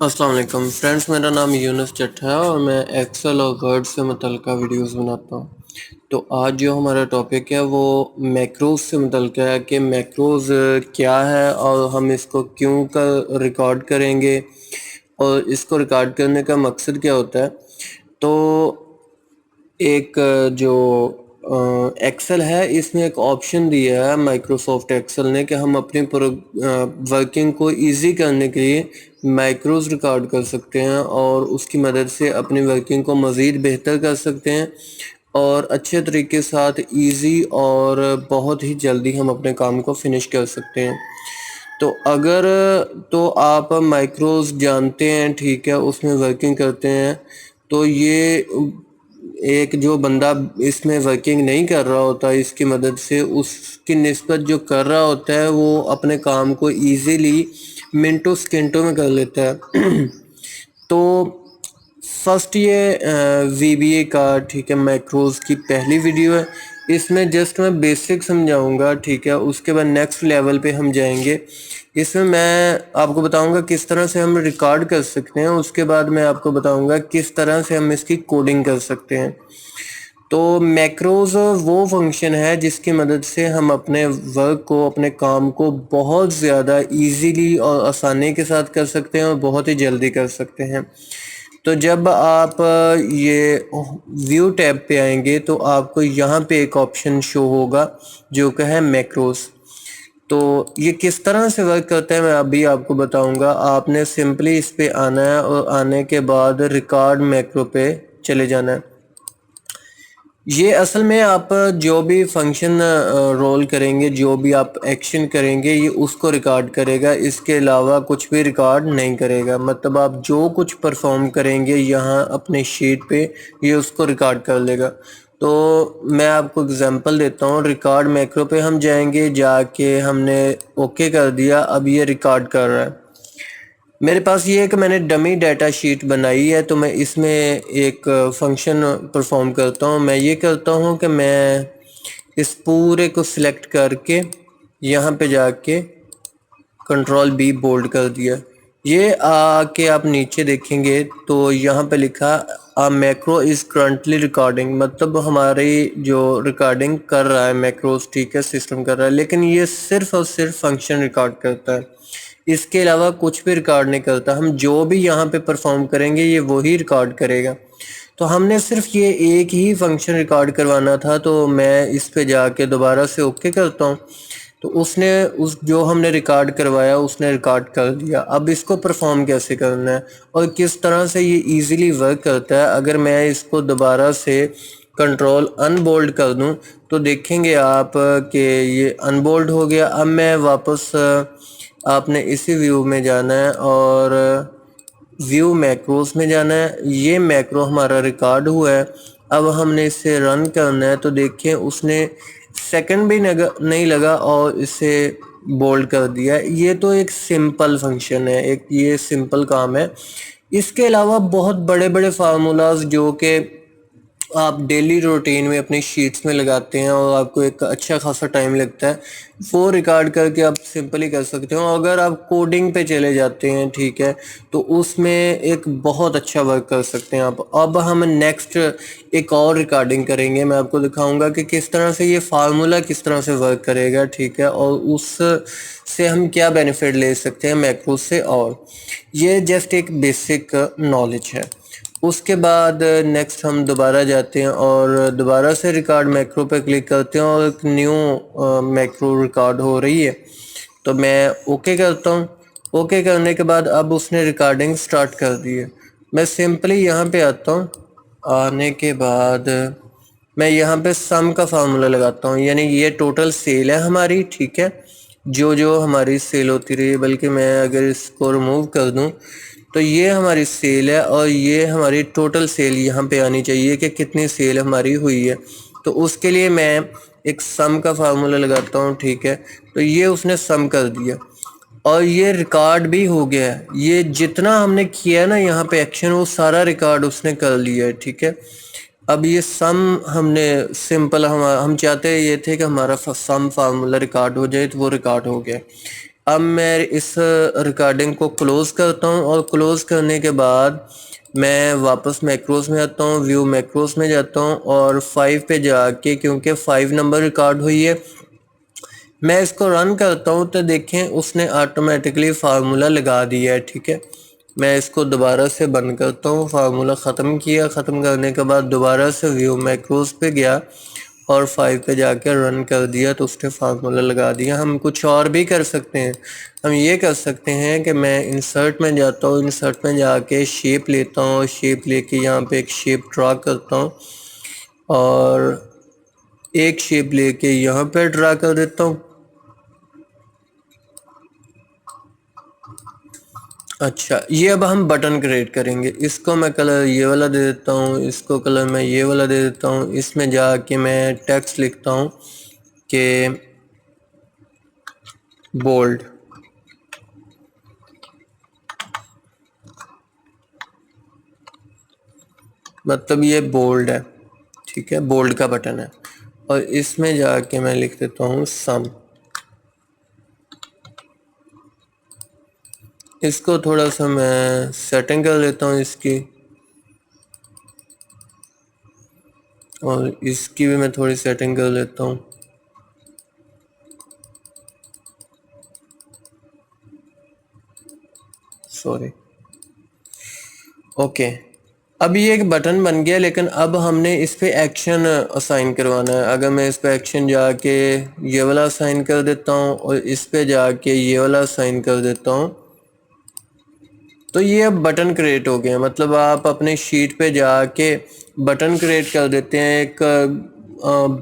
अस्सलाम वालेकुम फ्रेंड्स, मेरा नाम यूनुस जट है और मैं एक्सेल और वर्ड से मुतल्लिका वीडियोस बनाता हूँ। तो आज जो हमारा टॉपिक है वो मैक्रोज़ से मुतल्लिका है कि मैक्रोज़ क्या है और हम इसको क्यों कर रिकॉर्ड करेंगे और इसको रिकॉर्ड करने का मकसद क्या होता है। तो एक जो एक्सेल है, इसमें एक ऑप्शन दिया है माइक्रोसॉफ्ट एक्सेल ने कि हम अपनी वर्किंग को इजी करने के लिए मैक्रोज़ रिकॉर्ड कर सकते हैं और उसकी मदद से अपनी वर्किंग को मज़ीद बेहतर कर सकते हैं और अच्छे तरीके के साथ इजी और बहुत ही जल्दी हम अपने काम को फिनिश कर सकते हैं। तो अगर तो आप माइक्रोज़ जानते हैं, ठीक है, उसमें वर्किंग करते हैं, तो ये एक जो बंदा इसमें वर्किंग नहीं कर रहा होता, इसकी मदद से उसकी निस्बत जो कर रहा होता है वो अपने काम को इजीली मिनटों सेकंडों में कर लेता है। तो फर्स्ट ये वीबीए का, ठीक है, मैक्रोज़ की पहली वीडियो है। इसमें जस्ट मैं बेसिक समझाऊंगा, ठीक है, उसके बाद नेक्स्ट लेवल पे हम जाएंगे। इसमें मैं आपको बताऊंगा किस तरह से हम रिकॉर्ड कर सकते हैं, उसके बाद मैं आपको बताऊंगा किस तरह से हम इसकी कोडिंग कर सकते हैं। तो मैक्रोज़ वो फंक्शन है जिसकी मदद से हम अपने वर्क को, अपने काम को बहुत ज़्यादा इजीली और आसानी के साथ कर सकते हैं और बहुत ही जल्दी कर सकते हैं। तो जब आप ये व्यू टैब पे आएंगे तो आपको यहाँ पे एक ऑप्शन शो होगा जो कि है मैक्रोज़। तो ये किस तरह से वर्क करता है मैं अभी आपको बताऊंगा। आपने सिंपली इस पे आना है और आने के बाद रिकॉर्ड मैक्रो पे चले जाना है। ये असल में आप जो भी फंक्शन रोल करेंगे, जो भी आप एक्शन करेंगे, ये उसको रिकॉर्ड करेगा, इसके अलावा कुछ भी रिकॉर्ड नहीं करेगा। मतलब आप जो कुछ परफॉर्म करेंगे यहाँ अपने शीट पे, ये उसको रिकॉर्ड कर लेगा। तो मैं आपको एग्जांपल देता हूँ। रिकॉर्ड मैक्रो पे हम जाएंगे, जाके हमने ओके कर दिया, अब ये रिकॉर्ड कर रहा है। मेरे पास ये है कि मैंने डमी डाटा शीट बनाई है, तो मैं इसमें एक फंक्शन परफॉर्म करता हूँ। मैं ये करता हूँ कि मैं इस पूरे को सिलेक्ट करके यहाँ पे जाके कंट्रोल बी बोल्ड कर दिया। ये आके आप नीचे देखेंगे तो यहाँ पे लिखा आ मैक्रो इज़ करंटली रिकॉर्डिंग, मतलब हमारी जो रिकॉर्डिंग कर रहा है मैक्रोस, ठीक है, सिस्टम कर रहा है, लेकिन ये सिर्फ और सिर्फ फंक्शन रिकॉर्ड करता है, इसके अलावा कुछ भी रिकॉर्ड नहीं करता। हम जो भी यहाँ पे परफॉर्म करेंगे ये वही रिकॉर्ड करेगा। तो हमने सिर्फ ये एक ही फंक्शन रिकॉर्ड करवाना था, तो मैं इस पे जाके दोबारा से ओके करता हूँ। तो उसने उस जो हमने रिकॉर्ड करवाया उसने रिकॉर्ड कर दिया। अब इसको परफॉर्म कैसे करना है और किस तरह से ये इजीली वर्क करता है, अगर मैं इसको दोबारा से कंट्रोल अनबोल्ड कर दूं तो देखेंगे आप कि ये अनबोल्ड हो गया। अब मैं वापस आपने इसी व्यू में जाना है और व्यू मैक्रोस में जाना है। ये मैक्रो हमारा रिकॉर्ड हुआ है। अब हमने इसे रन करना है, तो देखिए उसने सेकंड भी नहीं लगा और इसे बोल्ड कर दिया। ये तो एक सिंपल फंक्शन है, एक ये सिंपल काम है। इसके अलावा बहुत बड़े बड़े फार्मूलाज जो कि आप डेली रूटीन में अपनी शीट्स में लगाते हैं और आपको एक अच्छा खासा टाइम लगता है, वो रिकॉर्ड करके आप सिंपली कर सकते हो। अगर आप कोडिंग पे चले जाते हैं, ठीक है, तो उसमें एक बहुत अच्छा वर्क कर सकते हैं आप। अब हम नेक्स्ट एक और रिकॉर्डिंग करेंगे, मैं आपको दिखाऊंगा कि किस तरह से ये फार्मूला किस तरह से वर्क करेगा, ठीक है, और उस से हम क्या बेनिफिट ले सकते हैं मैक्रो से। और ये जस्ट एक बेसिक नॉलेज है। उसके बाद नेक्स्ट हम दोबारा जाते हैं और दोबारा से रिकॉर्ड मैक्रो पे क्लिक करते हैं और एक न्यू मैक्रो रिकॉर्ड हो रही है, तो मैं ओके करता हूँ। ओके करने के बाद अब उसने रिकॉर्डिंग स्टार्ट कर दी है। मैं सिंपली यहाँ पे आता हूँ। आने के बाद मैं यहाँ पे सम का फार्मूला लगाता हूँ, यानी ये टोटल सेल है हमारी, ठीक है, जो जो हमारी सेल होती रही है। बल्कि मैं अगर इसको रिमूव कर दूँ तो ये हमारी सेल है और ये हमारी टोटल सेल यहाँ पे आनी चाहिए कि कितनी सेल हमारी हुई है। तो उसके लिए मैं एक सम का फार्मूला लगाता हूँ, ठीक है। तो ये उसने सम कर दिया और ये रिकॉर्ड भी हो गया है। ये जितना हमने किया है ना यहाँ पे एक्शन, वो सारा रिकॉर्ड उसने कर लिया है, ठीक है। अब ये सम हमने सिंपल हम चाहते ये थे कि हमारा सम फार्मूला रिकॉर्ड हो जाए, तो वो रिकॉर्ड हो गया। अब मैं इस रिकॉर्डिंग को क्लोज़ करता हूँ और क्लोज़ करने के बाद मैं वापस मैक्रोस में आता हूँ, व्यू मैक्रोस में जाता हूँ और 5 पे जाके, क्योंकि 5 नंबर रिकॉर्ड हुई है, मैं इसको रन करता हूँ तो देखें उसने ऑटोमेटिकली फार्मूला लगा दिया है। ठीक है, मैं इसको दोबारा से बंद करता हूँ, फार्मूला ख़त्म किया, ख़त्म करने के बाद दोबारा से व्यू मैक्रोस पे गया और 5 पे जाकर रन कर दिया तो उसने फार्मूला लगा दिया। हम कुछ और भी कर सकते हैं, हम ये कर सकते हैं कि मैं इंसर्ट में जाता हूँ, इंसर्ट में जाके शेप लेता हूँ, शेप लेके यहाँ पे एक शेप ड्रा करता हूँ और एक शेप लेके यहाँ पे ड्रा कर देता हूँ। अच्छा, ये अब हम बटन क्रिएट करेंगे। इसको मैं कलर ये वाला दे देता हूँ, इसको कलर मैं ये वाला दे देता हूँ। इसमें जाके मैं टेक्स्ट लिखता हूँ कि बोल्ड, मतलब ये बोल्ड है। ठीक है, बोल्ड का बटन है। और इसमें जाके मैं लिख देता हूँ सम। इसको थोड़ा सा मैं सेटिंग कर लेता हूँ इसकी, और इसकी भी मैं थोड़ी सेटिंग कर लेता हूँ। Sorry, okay. अब ये एक बटन बन गया, लेकिन अब हमने इस पे एक्शन असाइन करवाना है। अगर मैं इस पे एक्शन जाके ये वाला असाइन कर देता हूँ और इस पे जाके ये वाला असाइन कर देता हूँ तो ये अब बटन क्रिएट हो गए। मतलब आप अपने शीट पे जाके बटन क्रिएट कर देते हैं। एक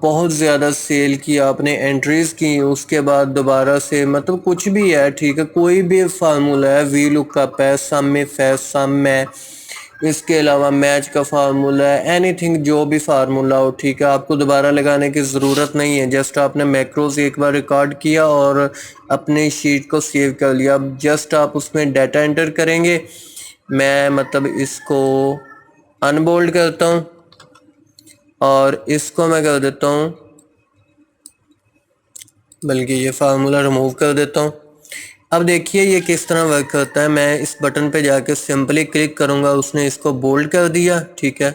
बहुत ज़्यादा सेल की आपने एंट्रीज़ की, उसके बाद दोबारा से, मतलब कुछ भी है, ठीक है, कोई भी फार्मूला है, वी लुकअप है, सम में फैस सम में, इसके अलावा मैच का फार्मूला है, एनीथिंग जो भी फार्मूला हो, ठीक है, आपको दोबारा लगाने की ज़रूरत नहीं है। जस्ट आपने मैक्रोज एक बार रिकॉर्ड किया और अपनी शीट को सेव कर लिया। अब जस्ट आप उसमें डाटा एंटर करेंगे। मैं मतलब इसको अनबोल्ड करता हूँ और इसको मैं कर देता हूँ, बल्कि ये फार्मूला रिमूव कर देता हूँ। अब देखिए ये किस तरह वर्क करता है। मैं इस बटन पे जाके सिंपली क्लिक करूँगा, उसने इसको बोल्ड कर दिया। ठीक है,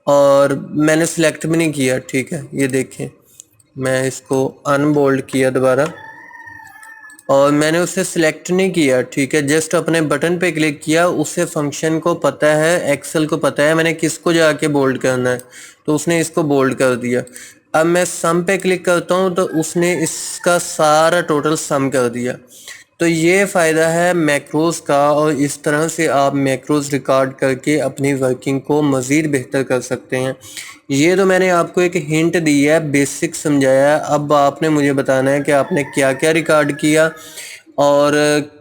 और मैंने सिलेक्ट भी नहीं किया। ठीक है, ये देखें, मैं इसको अनबोल्ड किया दोबारा और मैंने उसे सिलेक्ट नहीं किया। ठीक है, जस्ट अपने बटन पे क्लिक किया। उसे फंक्शन को पता है, एक्सेल को पता है मैंने किसको जाके बोल्ड करना है, तो उसने इसको बोल्ड कर दिया। अब मैं सम पे क्लिक करता हूँ तो उसने इसका सारा टोटल सम कर दिया। तो ये फ़ायदा है मैक्रोज़ का, और इस तरह से आप मैक्रोज़ रिकॉर्ड करके अपनी वर्किंग को मज़ीद बेहतर कर सकते हैं। ये तो मैंने आपको एक हिंट दी है, बेसिक समझाया है। अब आपने मुझे बताना है कि आपने क्या क्या रिकॉर्ड किया और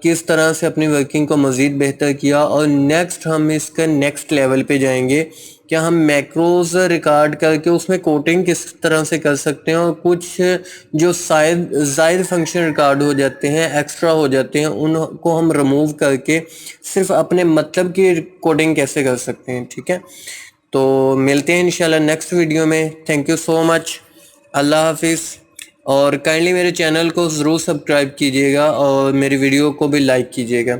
किस तरह से अपनी वर्किंग को मज़ीद बेहतर किया। और नेक्स्ट हम इसके नेक्स्ट लेवल पे जाएंगे, क्या हम मैक्रोज़ रिकॉर्ड करके उसमें कोडिंग किस तरह से कर सकते हैं, और कुछ जो शायद ज़ायद फंक्शन रिकॉर्ड हो जाते हैं, एक्स्ट्रा हो जाते हैं, उनको हम रिमूव करके सिर्फ अपने मतलब की कोडिंग कैसे कर सकते हैं। ठीक है, तो मिलते हैं इंशाल्लाह नेक्स्ट वीडियो में। थैंक यू सो मच, अल्लाह हाफिज़। और काइंडली मेरे चैनल को ज़रूर सब्सक्राइब कीजिएगा और मेरी वीडियो को भी लाइक कीजिएगा।